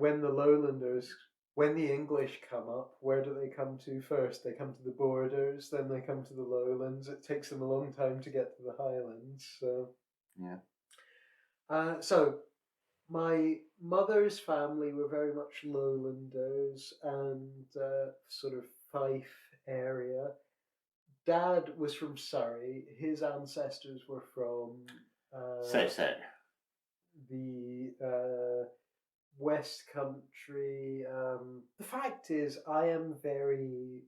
When the English come up, where do they come to first? They come to the borders, then they come to the lowlands. It takes them a long time to get to the Highlands. So yeah. So my mother's family were very much lowlanders and sort of Fife area. Dad was from Surrey. His ancestors were from Say. the West Country. The fact is, I am very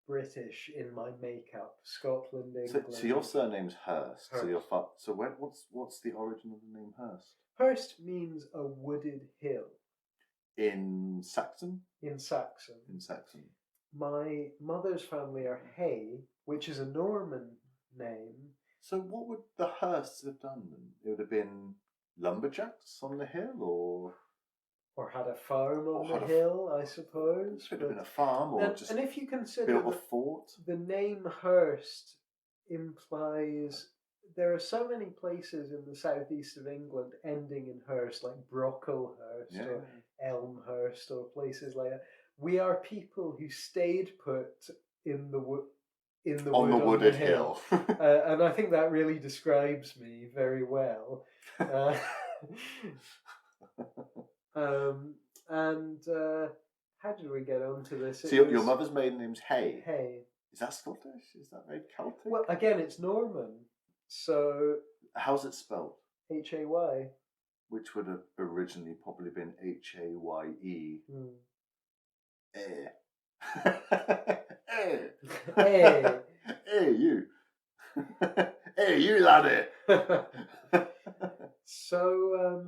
British in my makeup. Scotland, England. So your surname's Hurst. Hurst. So what's the origin of the name Hurst? Hurst means a wooded hill. In Saxon? In Saxon. In Saxon. My mother's family are Hay, which is a Norman name. So what would the Hursts have done then? It would have been lumberjacks on the hill, or had a farm on the hill, I suppose. It would have been a farm, or just and if you consider built a fort. The name Hurst implies there are so many places in the southeast of England ending in Hurst, like Brocklehurst or Elmhurst or places like that. We are people who stayed put in the wooded hill. And I think that really describes me very well. How did we get onto this? So your mother's maiden name's Hay. Hay. Is that Scottish? Is that very Celtic? Well, again, it's Norman. So how's it spelled? Hay. Which would have originally probably been Haye. Hey, you. Hey, you laddie. So,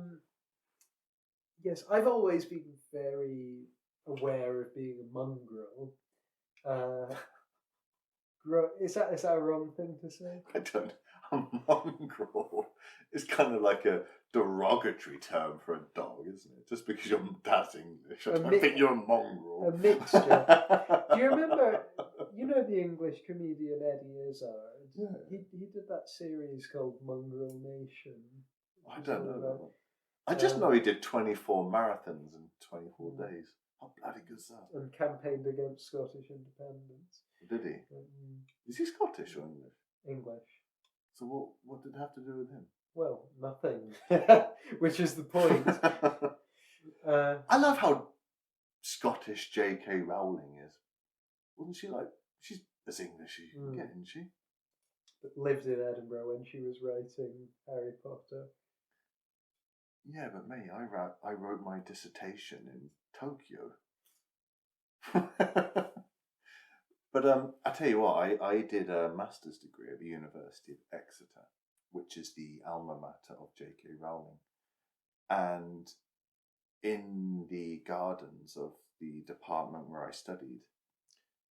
yes, I've always been very aware of being a mongrel. Is that a wrong thing to say? I don't. A mongrel is kind of like a derogatory term for a dog, isn't it? Just because your dad's English, I don't think you're a mongrel. A mixture. Do you remember? You know the English comedian Eddie Izzard? Yeah. He did that series called Mongrel Nation. I don't know that one. I just know he did 24 marathons in 24 days. How bloody good is that? And campaigned against Scottish independence. Did he? Is he Scottish or English? English. So what did it have to do with him? Well, nothing. Which is the point. I love how Scottish J.K. Rowling is. Wasn't she like... She's as English as you can get, isn't she? But lived in Edinburgh when she was writing Harry Potter. Yeah, but me, I wrote my dissertation in Tokyo. But I tell you what, I did a master's degree at the University of Exeter, which is the alma mater of J.K. Rowling. And in the gardens of the department where I studied,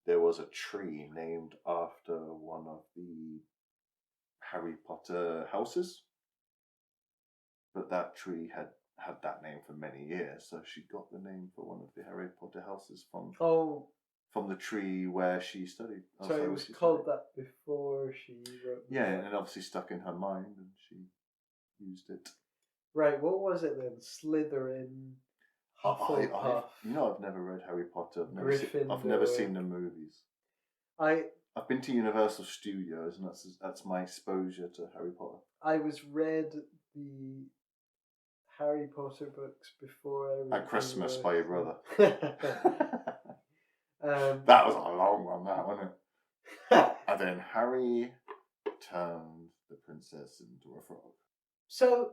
there was a tree named after one of the Harry Potter houses. But that tree had that name for many years, so she got the name for one of the Harry Potter houses from the tree where she studied. So it was called that before she wrote the book. And it obviously stuck in her mind and she used it. Right, what was it then? Slytherin, Hufflepuff. I've never read Harry Potter. I've never seen the movies. I've been to Universal Studios and that's my exposure to Harry Potter. I read the Harry Potter books before I was at Christmas by your brother. That was a long one, that, wasn't it? And then Harry turned the princess into a frog. So,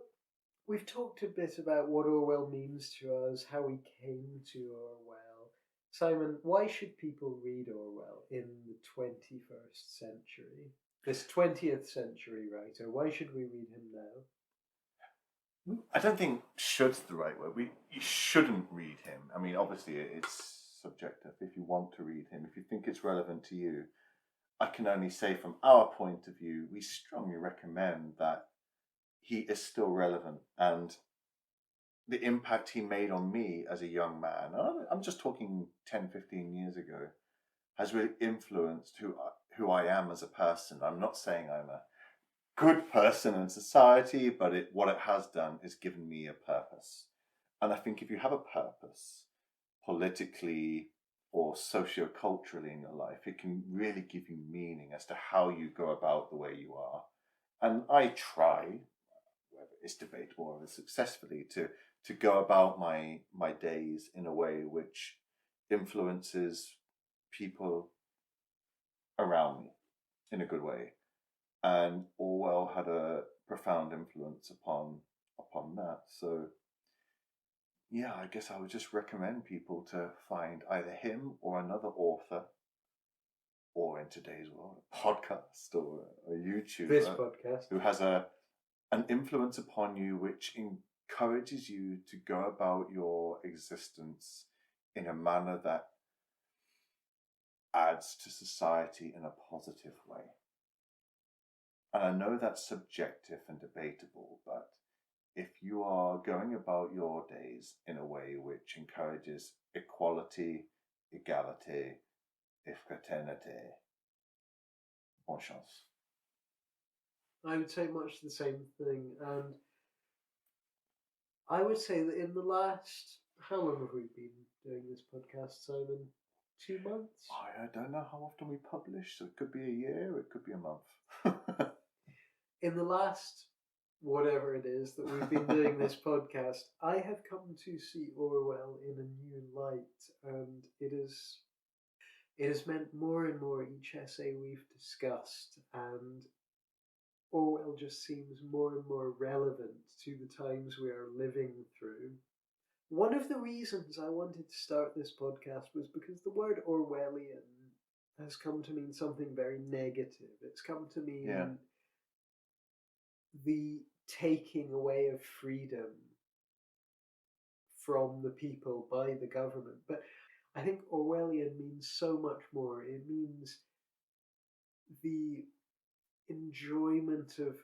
we've talked a bit about what Orwell means to us, how we came to Orwell. Simon, why should people read Orwell in the 21st century? This 20th century writer, why should we read him now? I don't think "should's" the right word. You shouldn't read him. I mean, obviously, it's subjective. If you want to read him, if you think it's relevant to you, I can only say from our point of view, we strongly recommend that he is still relevant, and the impact he made on me as a young man, I'm just talking 10, 15 years ago, has really influenced who I am as a person. I'm not saying I'm a good person in society, but what it has done is given me a purpose. And I think if you have a purpose, politically or socio-culturally in your life, it can really give you meaning as to how you go about the way you are. And I try, whether it's debatable or successfully, to go about my days in a way which influences people around me. in a good way. And Orwell had a profound influence upon that. So yeah, I guess I would just recommend people to find either him or another author, or in today's world, a podcast or a YouTuber, This podcast, who has an influence upon you which encourages you to go about your existence in a manner that adds to society in a positive way. And I know that's subjective and debatable, but if you are going about your days in a way which encourages equality, égalité, et fraternité, bonne chance. I would say much the same thing. And I would say that in the last, how long have we been doing this podcast, Simon? 2 months? I don't know how often we publish, so it could be a year, it could be a month. In the last, whatever it is that we've been doing this podcast, I have come to see Orwell in a new light, and it has meant more and more each essay we've discussed, and Orwell just seems more and more relevant to the times we are living through. One of the reasons I wanted to start this podcast was because the word Orwellian has come to mean something very negative. It's come to mean the taking away of freedom from the people by the government. But I think Orwellian means so much more. It means the enjoyment of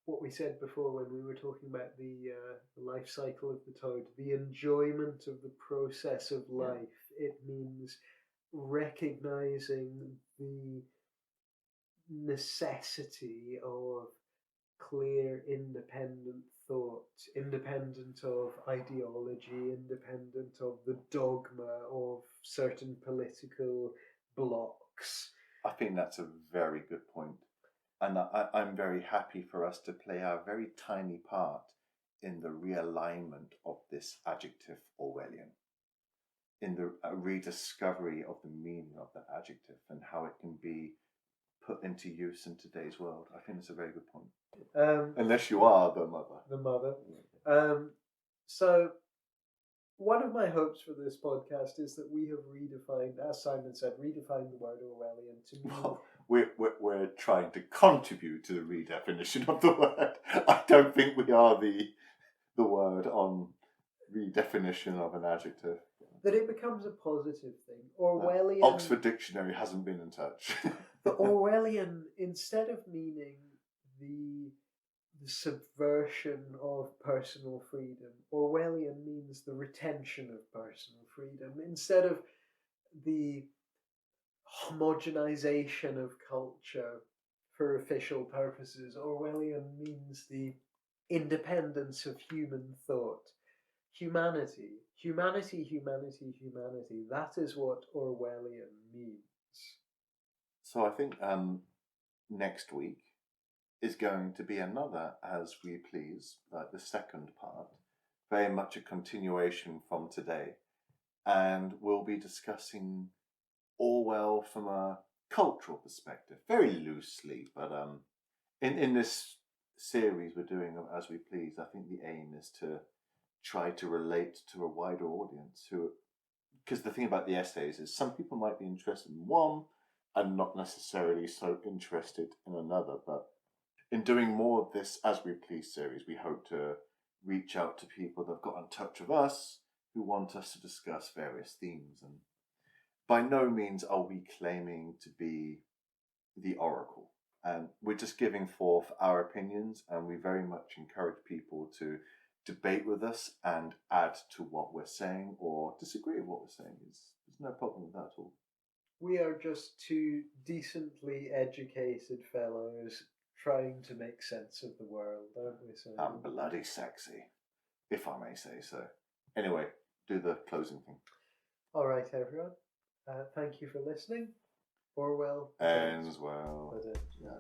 what we said before when we were talking about the life cycle of the toad, the enjoyment of the process of life. It means recognizing the necessity of clear, independent thought, independent of ideology, independent of the dogma of certain political blocks. I think that's a very good point. And I'm very happy for us to play our very tiny part in the realignment of this adjective Orwellian, in the rediscovery of the meaning of that adjective and how it can be put into use in today's world. I think it's a very good point. Unless you are the mother. The mother. So one of my hopes for this podcast is that we have redefined, as Simon said, redefined the word Orwellian to mean... Well, we're trying to contribute to the redefinition of the word. I don't think we are the word on redefinition of an adjective. That it becomes a positive thing. Orwellian... Oxford Dictionary hasn't been in touch. The Orwellian, instead of meaning the subversion of personal freedom, Orwellian means the retention of personal freedom. Instead of the homogenization of culture for official purposes, Orwellian means the independence of human thought. Humanity. That is what Orwellian means. So I think next week is going to be another As We Please, like the second part, very much a continuation from today. And we'll be discussing Orwell from a cultural perspective, very loosely, but in this series we're doing of As We Please, I think the aim is to try to relate to a wider audience because the thing about the essays is some people might be interested in one and not necessarily so interested in another, but in doing more of this As We Please series, we hope to reach out to people that have got in touch with us who want us to discuss various themes. And by no means are we claiming to be the oracle. And we're just giving forth our opinions, and we very much encourage people to debate with us and add to what we're saying or disagree with what we're saying. There's no problem with that at all. We are just two decently educated fellows trying to make sense of the world, aren't we, Simon? And bloody sexy, if I may say so. Anyway, do the closing thing. All right, everyone. Thank you for listening. Orwell ends well. Was it? Yeah.